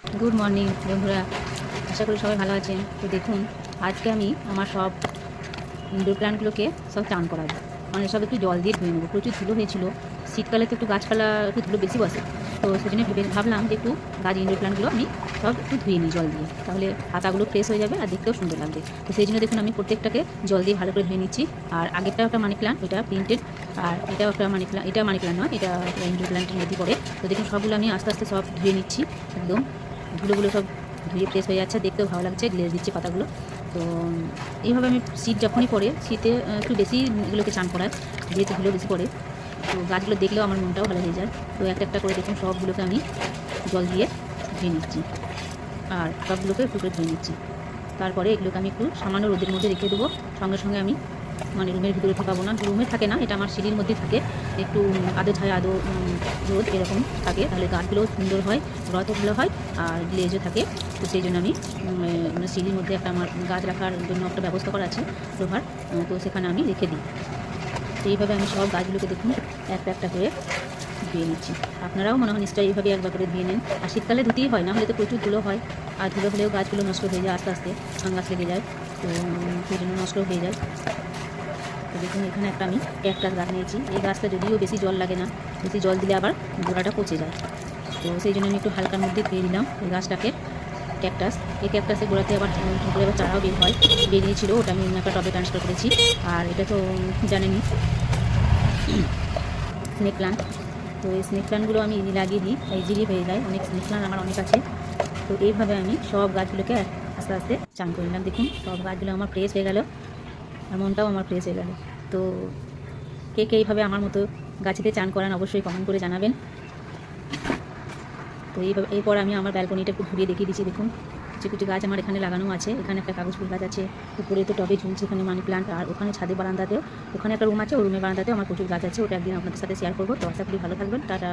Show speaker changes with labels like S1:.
S1: Good morning বন্ধুরা, আশা করি সবাই ভালো আছেন। তো দেখুন, আজকে আমি আমার সব ইনডোর প্ল্যান্টগুলোকে সব চান করাবো, মানে সব একটু জল দিয়ে ধুয়ে নেবো। প্রচুর ধুলো হয়েছিল, শীতকালে তো একটু গাছপালা একটু ধুলো বেশি বসে, তো সেজন্য ভাবলাম যে একটু গাছ ইনডোর প্ল্যান্টগুলো আমি সব একটু ধুয়ে নিই জল দিয়ে, তাহলে পাতাগুলো ফ্রেশ হয়ে যাবে আর দেখতেও সুন্দর লাগবে। তো সেই জন্য দেখুন আমি প্রত্যেকটাকে জল দিয়ে ভালো করে ধুয়ে নিচ্ছি। আর আগেরটাও একটা মানি প্ল্যান্ট, ওইটা প্রিন্টেড, আর এটাও একটা মানি প্ল্যান্ট, এটা মানি প্ল্যান্ট নয়, এটা ইনডোর প্ল্যান্টের মধ্যে পড়ে। তো দেখুন সবগুলো আমি আস্তে আস্তে সব ধুয়ে নিচ্ছি, একদম ধুলোগুলো সব ধুয়ে ফ্রেশ হয়ে যাচ্ছে, দেখতেও ভালো লাগছে, গ্লেজ দিচ্ছে পাতাগুলো। তো এইভাবে আমি শীত যখনই পড়ে, শীতে একটু বেশি এগুলোকে চান করায়, যেহেতু ধুলো বেশি পড়ে, তো গাছগুলো দেখলেও আমার মনটাও ভালো হয়ে যায়। তো একটা একটা করে দেখুন সবগুলোকে আমি জল দিয়ে ধুয়ে নিচ্ছি, আর সবগুলোকে একটু করে ধুয়ে নিচ্ছি। তারপরে এগুলোকে আমি একটু সামান্য রোদের মধ্যে রেখে দেবো। সঙ্গে সঙ্গে আমি মানে রুমের ভিতরে ঢোকাবো না, রুমে থাকে না, এটা আমার সিঁড়ির মধ্যে থাকে, একটু আদো ছায়া আদো রোদ এরকম থাকে, তাহলে গাছগুলোও সুন্দর হয়, গ্রোথও ভালো হয়, আর গ্লেজও থাকে। তো সেই জন্য আমি সিঁড়ির মধ্যে একটা আমার গাছ রাখার জন্য একটা ব্যবস্থা করা আছে লোহার, তো সেখানে আমি রেখে দিই। তো এইভাবে আমি সব গাছগুলোকে দেখুন একটা একটা করে ধুয়ে নিচ্ছি। আপনারাও মনে হয় নিশ্চয়ই এইভাবে একবার করে ধুয়ে নেন। আর শীতকালে ধুতেই হয়, না হলে তো প্রচুর ধুলো হয়, আর ধুলো হলেও গাছগুলো নষ্ট হয়ে যায়, আস্তে আস্তে ফাঙ্গাস লেগে যায়, তো সেই জন্য নষ্ট হয়ে যায়। তো দেখুন এখানে একটা আমি ক্যাকটাস গাছ নিয়েছি। এই গাছটা যদিও বেশি জল লাগে না, বেশি জল দিলে আবার গোড়াটা পচে যায়, তো সেই জন্য আমি একটু হালকার মধ্যে ধুয়ে দিলাম এই গাছটাকে। ক্যাকটাস, এই ক্যাকটাসের গোড়াতে আবার ঠাকুরের আবার চারাও বের হয়, বেরিয়েছিল, ওটা আমি অন্য একটা টবে ট্রান্সফার করেছি। আর এটা তো জানেনই স্নেক প্লান্ট, তো এই স্নেক প্লান্টগুলো আমি লাগিয়ে দিই, ইজিলি হয়ে যায়, অনেক স্নেক প্লান্ট আমার অনেক আছে। তো এইভাবে আমি সব গাছগুলোকে আস্তে আস্তে চান করে নিলাম। দেখুন সব গাছগুলো আমার ফ্রেশ হয়ে গেল, আর মনটাও আমার ফ্রেশ হয়ে গেল। তো কে কে এইভাবে আমার মতো গাছেতে চান করান অবশ্যই কমেন্ট করে জানাবেন। তো এইভাবে এরপর আমি আমার ব্যালকনিটা একটু ঘুরিয়ে দেখিয়ে দিচ্ছি। দেখুন কিছু কিছু গাছ আমার এখানে লাগানো আছে, এখানে একটা কাগজ ফুল গাছ আছে, উপরে তো টবে ঝুলছে, এখানে মানি প্লান্ট, আর ওখানে ছাদে বারান্দাতেও, ওখানে একটা রুম আছে, ওই রুমের বারান্দাতেও আমার প্রচুর গাছ আছে, ওটা একদিন আপনাদের সাথে শেয়ার করবো। তো আশা করি ভালো থাকবেন, টাটা।